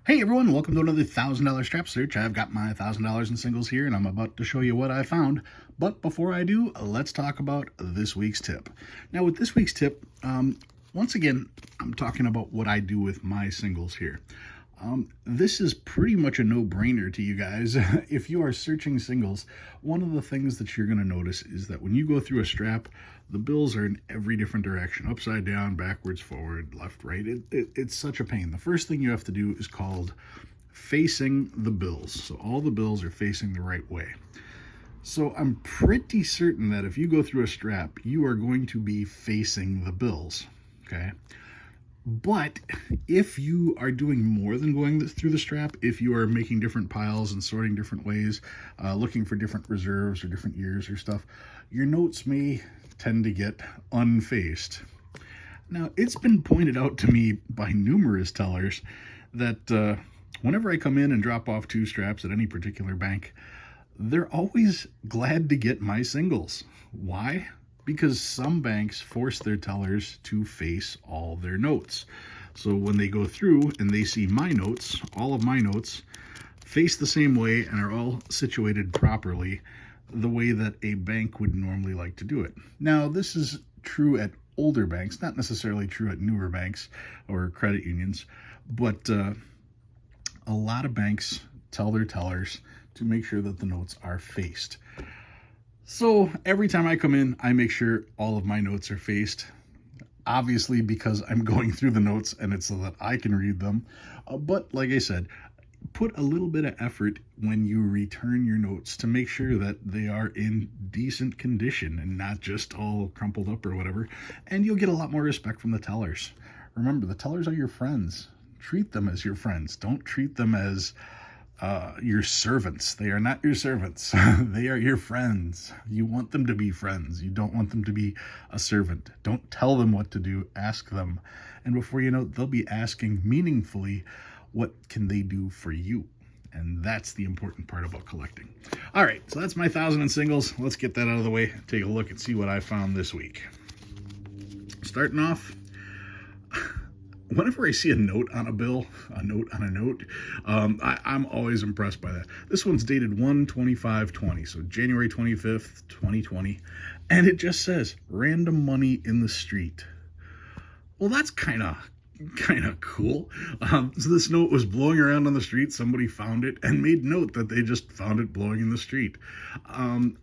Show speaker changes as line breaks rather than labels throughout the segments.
Hey everyone, welcome to another $1,000 strap search. I've got my $1,000 in singles here and I'm about to show you what I found. But before I do, let's talk about this week's tip. Now with this week's tip, once again, I'm talking about what I do with my singles here. This is pretty much a no-brainer to you guys. If you are searching singles, one of the things that you're going to notice is that when you go through a strap, the bills are in every different direction, upside down, backwards, forward, left, right. It's such a pain. The first thing you have to do is called facing the bills. So all the bills are facing the right way. So I'm pretty certain that if you go through a strap, you are going to be facing the bills, okay? But if you are doing more than going through the strap, if you are making different piles and sorting different ways, looking for different reserves or different years or stuff, your notes may tend to get unfaced. Now, it's been pointed out to me by numerous tellers that whenever I come in and drop off two straps at any particular bank, they're always glad to get my singles. Why? Because some banks force their tellers to face all their notes. So when they go through and they see my notes, all of my notes face the same way and are all situated properly, the way that a bank would normally like to do it. Now, this is true at older banks, not necessarily true at newer banks or credit unions, but a lot of banks tell their tellers to make sure that the notes are faced. So every time I come in, I make sure all of my notes are faced, obviously because I'm going through the notes and it's so that I can read them. But like I said, put a little bit of effort when you return your notes to make sure that they are in decent condition and not just all crumpled up or whatever. And you'll get a lot more respect from the tellers. Remember, the tellers are your friends. Treat them as your friends. Don't treat them as your servants. They are not your servants. They are your friends. You want them to be friends. You don't want them to be a servant. Don't tell them what to do. Ask them. And before you know it, they'll be asking meaningfully, what can they do for you? And that's the important part about collecting. All right, so that's my 1,000 in singles. Let's get that out of the way. Take a look and see what I found this week. Starting off, whenever I see a note on a bill, a note on a note, I'm always impressed by that. This one's dated 1/25/20, so January 25th, 2020, and it just says, random money in the street. Well, that's kind of cool. So this note was blowing around on the street. Somebody found it and made note that they just found it blowing in the street.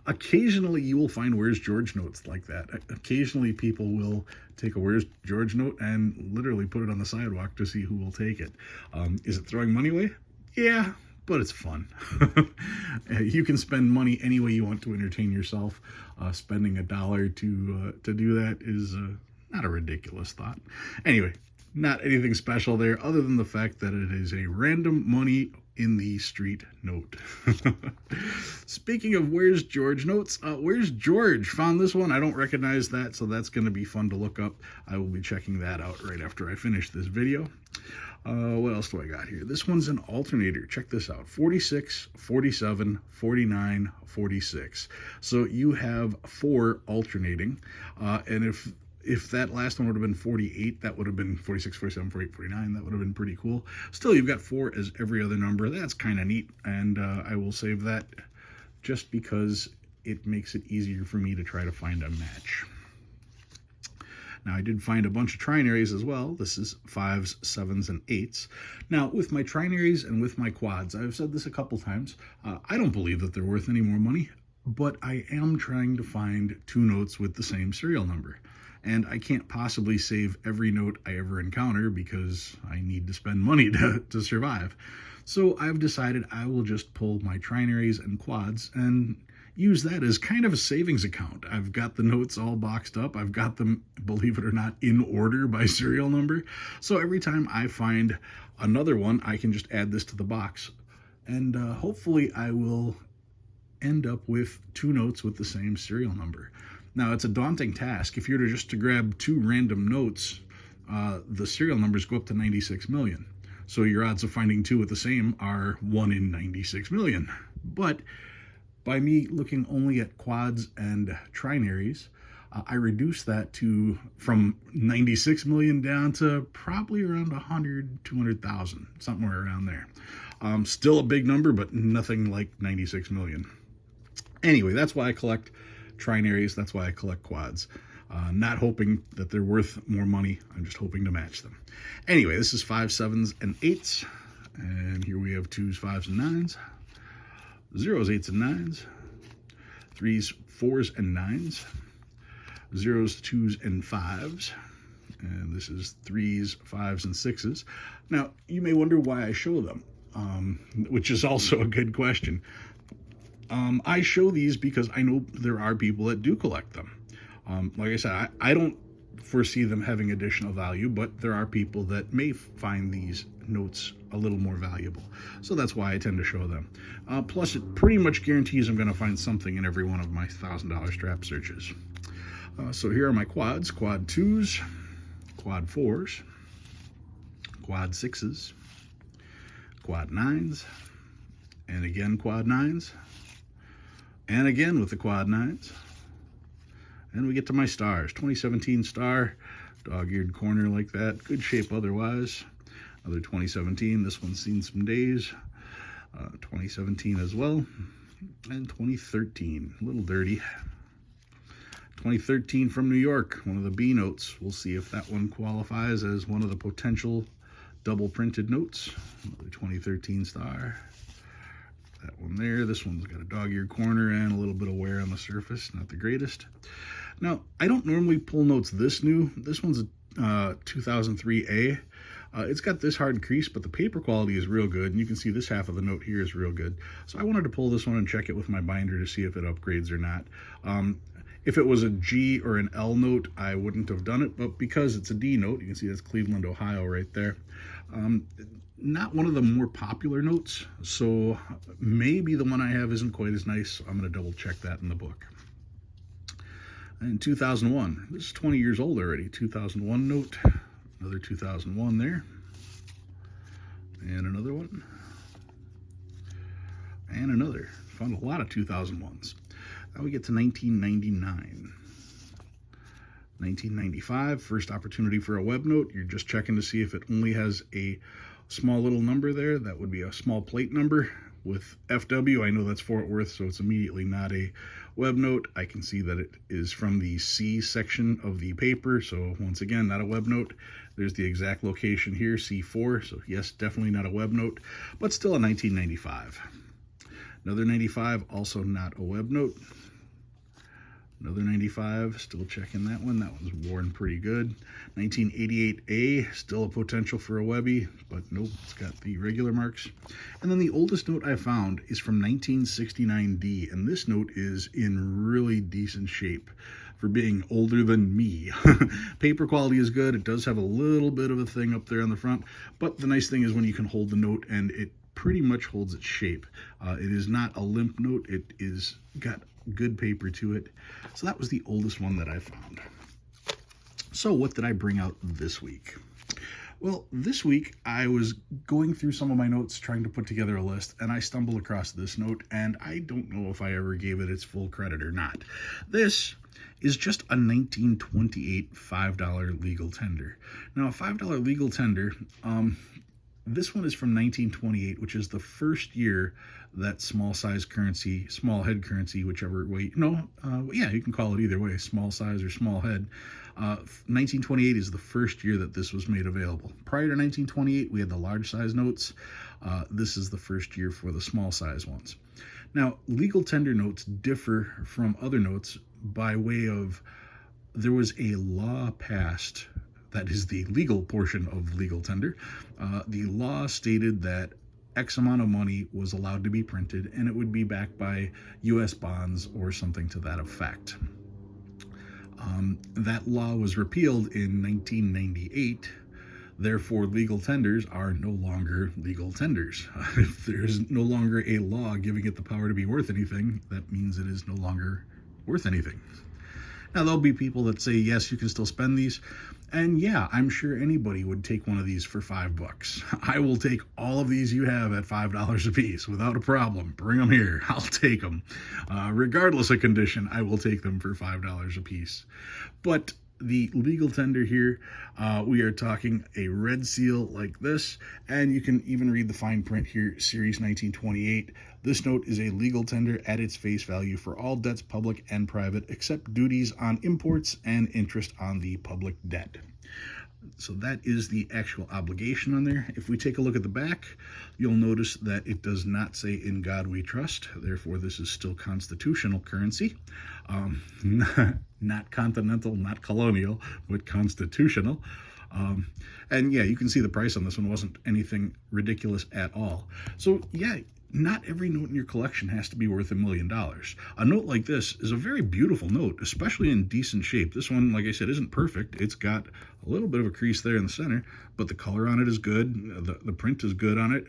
Occasionally you will find Where's George notes like that. Occasionally people will take a Where's George note and literally put it on the sidewalk to see who will take it. Is it throwing money away? Yeah, but it's fun. You can spend money any way you want to entertain yourself. Spending $1 to do that is not a ridiculous thought. Anyway, not anything special there other than the fact that it is a random money in the street note. Speaking of Where's George notes, Where's George found this one. I don't recognize that, so that's going to be fun to look up. I will be checking that out right after I finish this video. What else do I got here? This one's an alternator. Check this out. 46, 47, 49, 46. So you have 4 alternating, and if that last one would have been 48, that would have been 46, 47, 48, 49. That would have been pretty cool. Still, you've got 4 as every other number. That's kind of neat, and I will save that just because it makes it easier for me to try to find a match. Now, I did find a bunch of trinaries as well. This is 5s, 7s, and 8s. Now, with my trinaries and with my quads, I've said this a couple times, I don't believe that they're worth any more money, but I am trying to find 2 notes with the same serial number. And I can't possibly save every note I ever encounter because I need to spend money to survive. So I've decided I will just pull my trinaries and quads and use that as kind of a savings account. I've got the notes all boxed up. I've got them, believe it or not, in order by serial number. So every time I find another one, I can just add this to the box. And hopefully I will end up with 2 notes with the same serial number. Now, it's a daunting task. If you're just to grab 2 random notes, the serial numbers go up to 96 million. So your odds of finding 2 with the same are 1 in 96 million. But by me looking only at quads and trinaries, I reduced that to from 96 million down to probably around 100, 200,000, somewhere around there. Still a big number, but nothing like 96 million. Anyway, that's why I collect trinaries. That's why I collect quads. Not hoping that they're worth more money. I'm just hoping to match them. Anyway, this is 5s, 7s, and 8s. And here we have 2s, 5s, and 9s. 0s, 8s, and 9s. 3s, 4s, and 9s. 0s, 2s, and 5s. And this is 3s, 5s, and 6s. Now, you may wonder why I show them, which is also a good question. I show these because I know there are people that do collect them. Like I said, I don't foresee them having additional value, but there are people that may find these notes a little more valuable. So that's why I tend to show them. Plus, it pretty much guarantees I'm going to find something in every one of my $1,000 strap searches. So here are my quads: quad 2s, quad 4s, quad 6s, quad 9s, and again quad 9s, and again with the quad 9s. And we get to my stars. 2017 star, dog-eared corner like that. Good shape otherwise. Another 2017. This one's seen some days. 2017 as well. And 2013. A little dirty. 2013 from New York. One of the B notes. We'll see if that one qualifies as one of the potential double printed notes. Another 2013 star. That one there. This one's got a dog-eared corner and a little bit of wear on the surface. Not the greatest. Now, I don't normally pull notes this new. This one's a 2003A. It's got this hard crease, but the paper quality is real good. And you can see this half of the note here is real good. So I wanted to pull this one and check it with my binder to see if it upgrades or not. If it was a G or an L note, I wouldn't have done it. But because it's a D note, you can see that's Cleveland, Ohio right there. Not one of the more popular notes, so maybe the one I have isn't quite as nice. I'm going to double check that in the book. In 2001, this is 20 years old already. 2001 note, another 2001 there, and another one, and another. Found a lot of 2001s. Now we get to 1999. 1995, first opportunity for a web note. You're just checking to see if it only has a small little number there. That would be a small plate number with FW. I know that's Fort Worth, so it's immediately not a web note. I can see that it is from the C section of the paper, so once again, not a web note. There's the exact location here, C4, so yes, definitely not a web note, but still a 1995. Another 95, also not a web note. Another 95, still checking that one. That one's worn pretty good. 1988A, still a potential for a Webby, but nope, it's got the regular marks. And then the oldest note I found is from 1969D, and this note is in really decent shape for being older than me. Paper quality is good. It does have a little bit of a thing up there on the front, but the nice thing is when you can hold the note and it pretty much holds its shape. It is not a limp note. It is got good paper to it. So that was the oldest one that I found. So what did I bring out this week? Well, this week I was going through some of my notes trying to put together a list, and I stumbled across this note, and I don't know if I ever gave it its full credit or not. This is just a 1928 $5 legal tender. Now, a $5 legal tender, this one is from 1928, which is the first year that small size currency, small head currency, whichever way, yeah, you can call it either way, small size or small head. 1928 is the first year that this was made available. Prior to 1928, we had the large size notes. This is the first year for the small size ones. Now, legal tender notes differ from other notes by way of there was a law passed. That is the legal portion of legal tender. The law stated that X amount of money was allowed to be printed, and it would be backed by U.S. bonds or something to that effect. That law was repealed in 1998. Therefore, legal tenders are no longer legal tenders. If there's no longer a law giving it the power to be worth anything, that means it is no longer worth anything. Now, there'll be people that say, yes, you can still spend these. And yeah, I'm sure anybody would take one of these for $5. I will take all of these you have at $5 a piece without a problem. Bring them here. I'll take them. Regardless of condition, I will take them for $5 a piece. But the legal tender here, we are talking a red seal like this, and you can even read the fine print here, Series 1928. This note is a legal tender at its face value for all debts, public and private, except duties on imports and interest on the public debt. So that is the actual obligation on there. If we take a look at the back, you'll notice that it does not say "In God We Trust." Therefore, this is still constitutional currency. Not continental, not colonial, but constitutional. And yeah, you can see the price on this one wasn't anything ridiculous at all. So yeah, not every note in your collection has to be worth $1 million. A note like this is a very beautiful note, especially in decent shape. This one, like I said, isn't perfect. It's got a little bit of a crease there in the center, but the color on it is good. The print is good on it.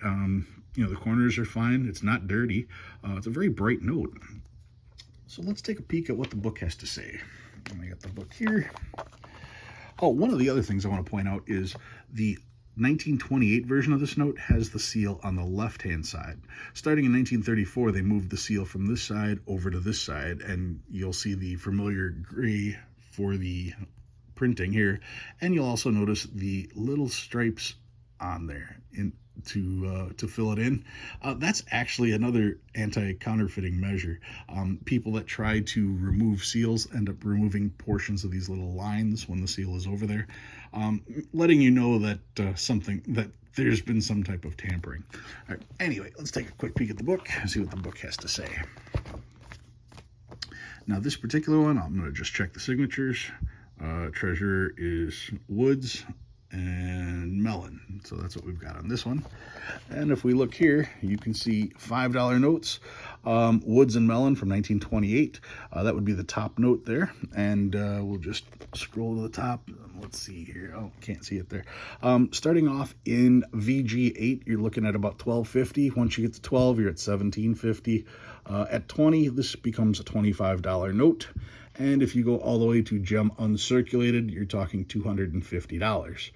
The corners are fine. It's not dirty. It's a very bright note. So let's take a peek at what the book has to say. I got the book here. Oh, one of the other things I want to point out is the 1928 version of this note has the seal on the left-hand side. Starting in 1934, they moved the seal from this side over to this side, and you'll see the familiar gray for the printing here, and you'll also notice the little stripes on there to fill it in. That's actually another anti-counterfeiting measure. People that try to remove seals end up removing portions of these little lines when the seal is over there, letting you know that there's been some type of tampering. All right, anyway, let's take a quick peek at the book and see what the book has to say. Now, this particular one, I'm going to just check the signatures. Treasurer is Woods and Mellon. So that's what we've got on this one. And if we look here, you can see $5 notes, Woods and Mellon from 1928. That would be the top note there. And we'll just scroll to the top. Let's see here. Oh, can't see it there. Starting off in VG8, you're looking at about $12.50. Once you get to 12, you're at $17.50. At 20, this becomes a $25 note. And if you go all the way to gem uncirculated, you're talking $250.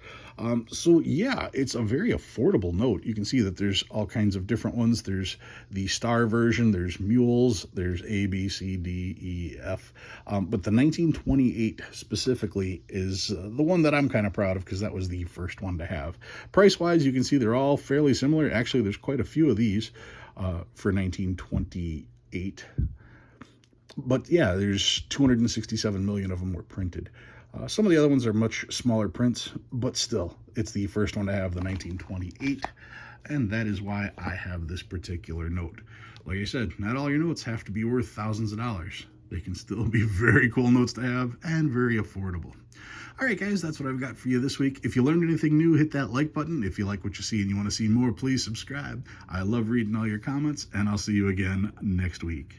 So yeah, it's a very affordable note. You can see that there's all kinds of different ones. There's the star version, there's mules, there's A, B, C, D, E, F. But the 1928 specifically is the one that I'm kind of proud of because that was the first one to have. Price-wise, you can see they're all fairly similar. Actually, there's quite a few of these for 1928. But yeah, there's 267 million of them were printed. Some of the other ones are much smaller prints, but still, it's the first one to have the 1928, and that is why I have this particular note. Like I said, not all your notes have to be worth thousands of dollars. They can still be very cool notes to have and very affordable. All right, guys, that's what I've got for you this week. If you learned anything new, hit that like button. If you like what you see and you want to see more, please subscribe. I love reading all your comments, and I'll see you again next week.